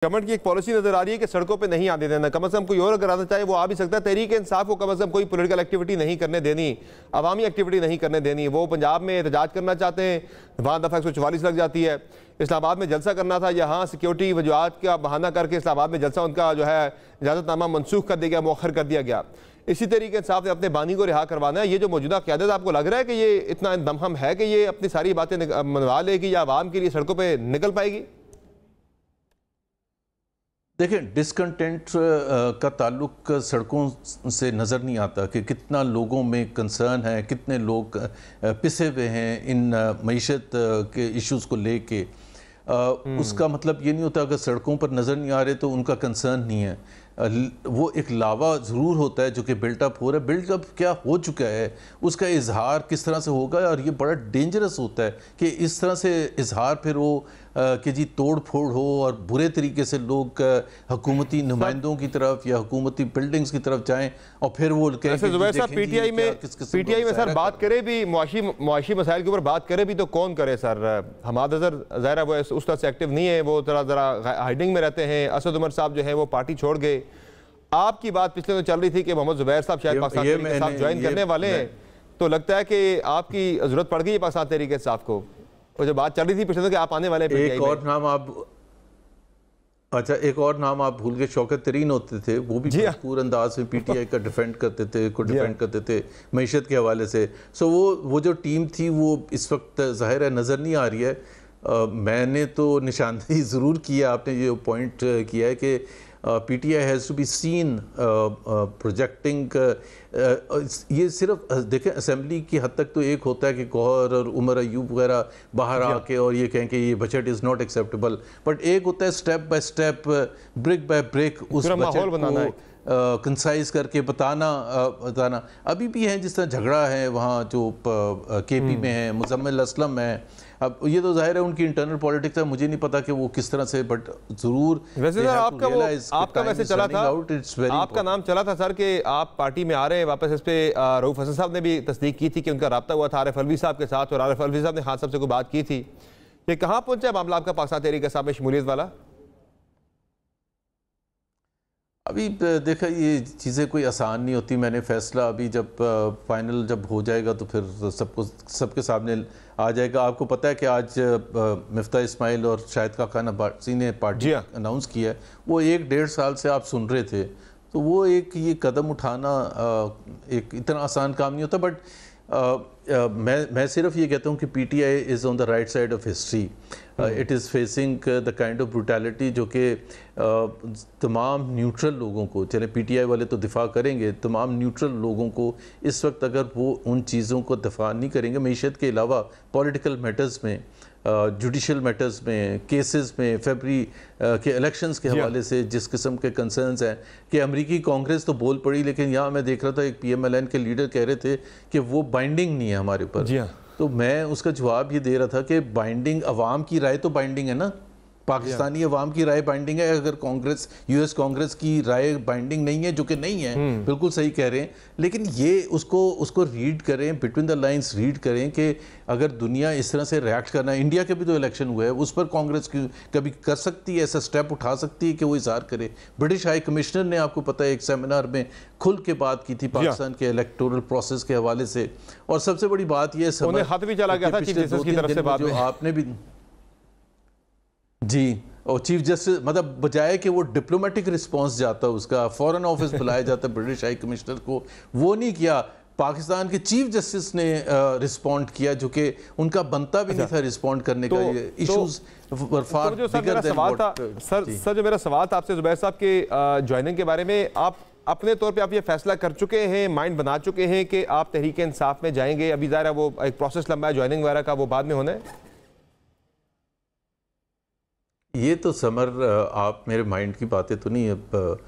Government की एक policy नजर आ रही है कि सड़कों पे नहीं आने देना, कम से कम कोई और अगर आना चाहे वो आ भी सकता है। तहरीक इंसाफ को कम से कम कोई पॉलिटिकल एक्टिविटी नहीं करने देनी, अवामी एक्टिविटी नहीं करने देनी। वो पंजाब में एहतजाज करना चाहते हैं, वहाँ दफ़ा 144 लग जाती है। इस्लामाबाद में जलसा करना था, यहाँ सिक्योरिटी वजूहत का बहाना करके इस्लामाबाद में जलसा उनका जो है इजाज़तनामा मनसूख कर दिया गया, मौखर कर दिया गया। इसी तरीके इंसाफ ने अपने बानी को रिहा करवाना है। ये जो मौजूदा क़यादत, आपको लग रहा है कि ये इतना दमखम है कि ये अपनी सारी बातें मनवा लेगी या आवाम के लिए सड़कों पर निकल पाएगी? देखिए, डिसकंटेंट का ताल्लुक सड़कों से नज़र नहीं आता कि कितना लोगों में कंसर्न है, कितने लोग पिसे हुए हैं इन मईशत के इश्यूज़ को लेके। उसका मतलब ये नहीं होता अगर सड़कों पर नज़र नहीं आ रहे तो उनका कंसर्न नहीं है। वो एक लावा ज़रूर होता है जो कि बिल्टअप हो रहा है। बिल्टअप क्या हो चुका है उसका इजहार किस तरह से होगा, और ये बड़ा डेंजरस होता है कि इस तरह से इजहार फिर हो कि जी तोड़ फोड़ हो और बुरे तरीके से लोग हुकूमती नुमाइंदों की तरफ या हुकूमती बिल्डिंग्स की तरफ जाएं और फिर वो पीटीआई में सर बात करें भी, मुआशी मसाइल के ऊपर बात करें भी तो कौन करे सर? हमाद अजहर ज़ाहिर वो उस तरह से एक्टिव नहीं है, वो ज़रा हाइडिंग में रहते हैं। असद उमर साहब जो है वो पार्टी छोड़ गए। आपकी बात पिछले दिन चल रही थी कि मोहम्मद जुबैर साहब शायद पाकिस्तान तहरीक इंसाफ ज्वाइन करने वाले हैं, तो लगता है कि आपकी ज़रूरत पड़ गई है पाकिस्तान तहरीक इंसाफ को। और जो बात चल रही थी पिछले दिन कि आप आने वाले हैं। एक और नाम आप भूल गए, शौकत तरीन होते थे, वो भी भरपूर अंदाज में पीटीआई का डिफेंड करते थे मईशत के हवाले से। सो वो जो टीम थी वो इस वक्त ज़ाहिर है नज़र नहीं आ रही है। मैंने तो निशानदेही ज़रूर किया, आपने ये पॉइंट किया है कि PTI has to be seen projecting. ये सिर्फ देखें असेंबली की हद तक तो एक होता है कि गौहर और उमर अयूब वगैरह बाहर आके और ये कहें कि ये budget is not acceptable, but एक होता है step by step, brick by brick उस बजट को कंसाइज करके बताना। अभी भी है जिस तरह झगड़ा है वहाँ जो KP में है, मुजम्मिल असलम है। अब ये तो जाहिर है उनकी इंटरनल पॉलिटिक्स है, मुझे नहीं पता कि वो किस तरह से, बट जरूर वैसे सर आपका वैसे चला था, आपका नाम चला था सर कि आप पार्टी में आ रहे हैं वापस। इस पे रऊफ हसन साहब ने भी तस्दीक की थी कि उनका रब्ता हुआ था आरिफ अलवी साहब के साथ, और आरिफ अलवी साहब ने खान साहब से कोई बात की थी। ये कहाँ पहुंचा मामला आपका पाकिस्तान तहरीक इंसाफ में शमूलियत वाला? अभी देखा ये चीज़ें कोई आसान नहीं होती। मैंने फ़ैसला अभी जब फाइनल जब हो जाएगा तो फिर सबके सामने आ जाएगा। आपको पता है कि आज मिफ्ता इस्माइल और शाहिद काका नबासी ने पार्टी अनाउंस किया है। वो 1-1.5 साल से आप सुन रहे थे, तो वो एक ये कदम उठाना एक इतना आसान काम नहीं होता। बट मैं सिर्फ ये कहता हूँ कि PTI is on the right side of history. It is facing the kind of brutality जो कि तमाम न्यूट्रल लोगों को, चले PTI वाले तो दिफा करेंगे, तमाम न्यूट्रल लोगों को इस वक्त अगर वो उन चीज़ों को दिफा नहीं करेंगे मईशत के अलावा पॉलिटिकल मैटर्स में, जुडिशल मैटर्स में, केसेस में, फरवरी के इलेक्शंस के हवाले से जिस किस्म के कंसर्न्स हैं कि अमेरिकी कांग्रेस तो बोल पड़ी, लेकिन यहाँ मैं देख रहा था एक PMLN के लीडर कह रहे थे कि वो बाइंडिंग नहीं है हमारे ऊपर। तो मैं उसका जवाब ये दे रहा था कि बाइंडिंग, अवाम की राय तो बाइंडिंग है ना, पाकिस्तानी अवाम की राय बाइंडिंग है। अगर कांग्रेस, US कांग्रेस की राय बाइंडिंग नहीं है, जो कि नहीं है, बिल्कुल सही कह रहे हैं, लेकिन ये उसको रीड करें, बिटवीन द लाइंस रीड करें कि अगर दुनिया इस तरह से रिएक्ट करना है, इंडिया के भी तो इलेक्शन हुए हैं, उस पर कांग्रेस की कभी कर सकती है, ऐसा स्टेप उठा सकती है कि वो इजहार करे। ब्रिटिश हाई कमिश्नर ने आपको पता है एक सेमिनार में खुल के बात की थी पाकिस्तान के इलेक्टोरल प्रोसेस के हवाले से। और सबसे बड़ी बात यह खत भी चला गया था चीफ जस्टिस की तरफ से, बात में आपने भी जी, और चीफ जस्टिस मतलब बजाय कि वो डिप्लोमेटिक रिस्पांस जाता उसका, फॉरेन ऑफिस बुलाया जाता ब्रिटिश हाई कमिश्नर को, वो नहीं किया। पाकिस्तान के चीफ जस्टिस ने रिस्पॉन्ड किया, जो कि उनका बनता भी नहीं था रिस्पॉन्ड करने का। ये issues were far bigger than what. Sir जो मेरा सवाल था आपसे जुबैर साहब के ज्वाइनिंग के बारे में, आप अपने तौर पे आप ये फैसला कर चुके हैं, माइंड बना चुके हैं कि आप तहरीक इंसाफ में जाएंगे? अभी ज़ाहिर है वो एक प्रोसेस लंबा है ज्वाइनिंग वगैरह का, वो बाद में होना है। ये तो समर आप मेरे माइंड की बातें तो नहीं अब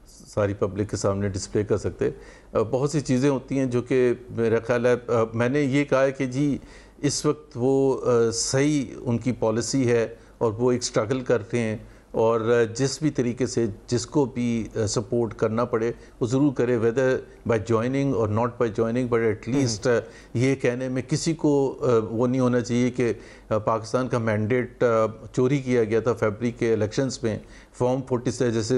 सारी पब्लिक के सामने डिस्प्ले कर सकते। बहुत सी चीज़ें होती हैं जो कि मेरा ख्याल है मैंने ये कहा है कि जी इस वक्त वो सही उनकी पॉलिसी है और वो एक स्ट्रगल कर रहे हैं। और जिस भी तरीके से जिसको भी सपोर्ट करना पड़े वो ज़रूर करे, वेदर बाय जॉइनिंग और not bye joining, but at least ये कहने में किसी को वो नहीं होना चाहिए कि पाकिस्तान का मैंडेट चोरी किया गया था फरवरी के इलेक्शंस में। फॉर्म 40 से जैसे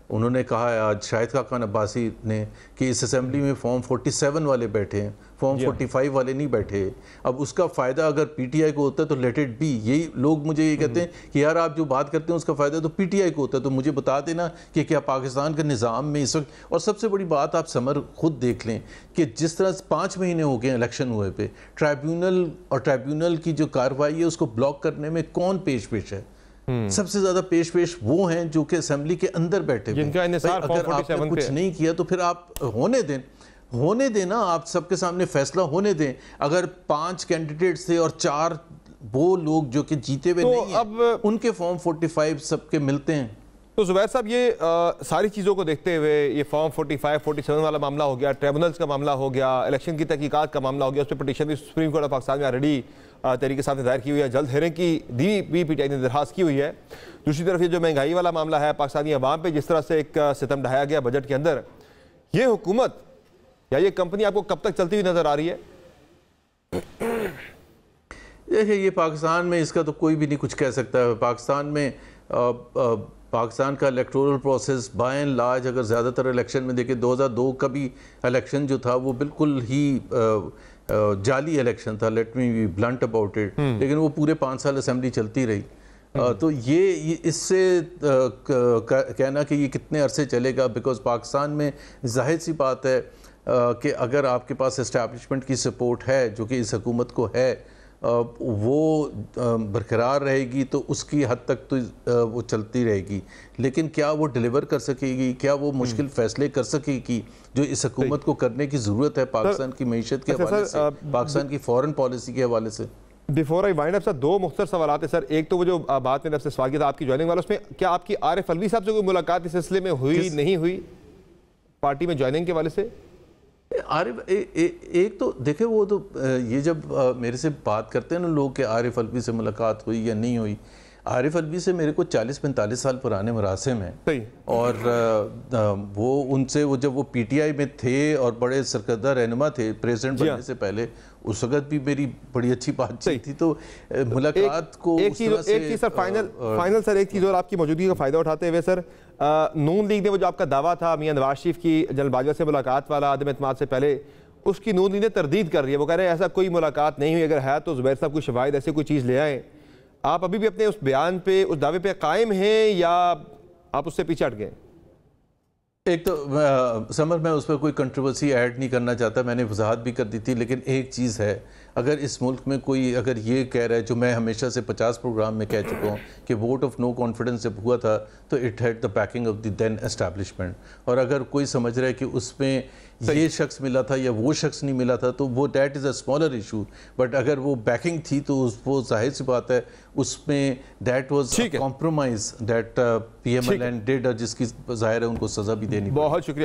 उन्होंने कहा है आज शाहिद खान अब्बासी ने कि इस असेंबली में फॉर्म 47 वाले बैठे हैं, फॉर्म 45 वाले नहीं बैठे। अब उसका फ़ायदा अगर पीटीआई को होता है तो लेट इट बी। यही लोग मुझे ये कहते हैं कि यार आप जो बात करते हैं उसका फ़ायदा तो पीटीआई को होता है, तो मुझे बता देना कि क्या पाकिस्तान के निज़ाम में इस वक्त। और सबसे बड़ी बात आप समर खुद देख लें कि जिस तरह 5 महीने हो गए इलेक्शन हुए पे, ट्राइब्यूनल की जो कार्रवाई है उसको ब्लॉक करने में कौन पेश है? सबसे ज्यादा पेश वो हैं जो कि असेंबली के अंदर बैठे हुए। अगर आपने कुछ नहीं किया तो फिर आप होने देना, आप सबके सामने फैसला होने दें। अगर 5 कैंडिडेट्स थे और 4 वो लोग जो कि जीते हुए नहीं हैं, उनके फॉर्म 45 सबके मिलते हैं। तो जुबैर साहब, ये सारी चीज़ों को देखते हुए ये फॉर्म 45, 47 वाला मामला हो गया, ट्रिब्यूनल्स का मामला हो गया, इलेक्शन की तहकीकात का मामला हो गया, उस पर पटिशन भी सुप्रीम कोर्ट ऑफ पाकिस्तान में ऑलरेडी तरीके साथ दायर की हुई है, जल्द हेयरिंग की दी भी पीटीआई ने दरखास्त की हुई है। दूसरी तरफ ये जो महंगाई वाला मामला है, पाकिस्तानी अवाम पे जिस तरह से एक सितम ढाया गया बजट के अंदर, ये हुकूमत या ये कंपनी आपको कब तक चलती हुई नजर आ रही है? देखिए, ये पाकिस्तान में इसका तो कोई भी नहीं कुछ कह सकता है। पाकिस्तान में पाकिस्तान का electoral process by and large, अगर ज़्यादातर इलेक्शन में देखें, 2002 का भी इलेक्शन जो था वो बिल्कुल ही जाली इलेक्शन था, let me be blunt about it, लेकिन वो पूरे 5 साल असेंबली चलती रही। तो ये इससे कहना कि ये कितने अरसे चलेगा, बिकॉज पाकिस्तान में जाहिर सी बात है कि अगर आपके पास इस्टेब्लिशमेंट की सपोर्ट है जो कि इस हुकूमत को है, वो बरकरार रहेगी तो उसकी हद तक तो वो चलती रहेगी। लेकिन क्या वो डिलीवर कर सकेगी, क्या वो मुश्किल फैसले कर सकेगी जो इस हुकूमत को करने की ज़रूरत है पाकिस्तान की मईशत के हवाले से, पाकिस्तान की फॉरेन पॉलिसी के हवाले से? Before I wind up sir, 2 मुख्तर सवाल आते सर। एक तो वो जो बात मैंने आपसे सवाल किया था आपकी ज्वाइनिंग वाला, उसमें क्या आपकी आरिफ अलवी साहब से कोई मुलाकात इस सिलसिले में हुई नहीं हुई, पार्टी में ज्वाइनिंग के हवाले से? आरिफ एक तो देखे, वो तो ये जब मेरे से बात करते हैं ना लोग कि आरिफ अलवी से मुलाकात हुई या नहीं हुई, आरिफ अलवी से मेरे को 40-45 साल पुराने मरासिम हैं। और वो उनसे वो जब वो पीटीआई में थे और बड़े सरकर्दा रहनुमा थे प्रेसिडेंट बनने से पहले, उस वक्त भी मेरी बड़ी अच्छी बातचीत थी। तो मुलाकात को एक चीज़ सर फाइनल सर, एक चीज़ और आपकी मौजूदगी का फ़ायदा उठाते हुए सर, नून लीग ने वो जो आपका दावा था मियां नवाज शरीफ की जनरल बाजवा से मुलाकात वाला आदम एतमाद से पहले, उसकी नून लीग ने तरदीद कर रही है। वो कह रहे हैं ऐसा कोई मुलाकात नहीं हुई, अगर है तो जुबैर साहब कोई शवाहिद ऐसे कोई चीज़ ले आए। आप अभी भी अपने उस बयान पे, उस दावे पे कायम हैं या आप उससे पीछे हट गए? एक तो समर, मैं उस पर कोई कंट्रोवर्सी ऐड नहीं करना चाहता, मैंने वजाहत भी कर दी थी। लेकिन एक चीज़ है, अगर इस मुल्क में कोई अगर ये कह रहा है, जो मैं हमेशा से 50 प्रोग्राम में कह चुका हूँ कि वोट ऑफ नो कॉन्फिडेंस जब हुआ था तो it had the backing of the then establishment, और अगर कोई समझ रहा है कि उसमें ये शख्स मिला था या वो शख्स नहीं मिला था तो वो that is a smaller issue, but अगर वो बैकिंग थी तो वो जाहिर सी बात है उसमें that was compromise that PMLN did, और जिसकी जाहिर है उनको सज़ा भी देनी। बहुत शुक्रिया।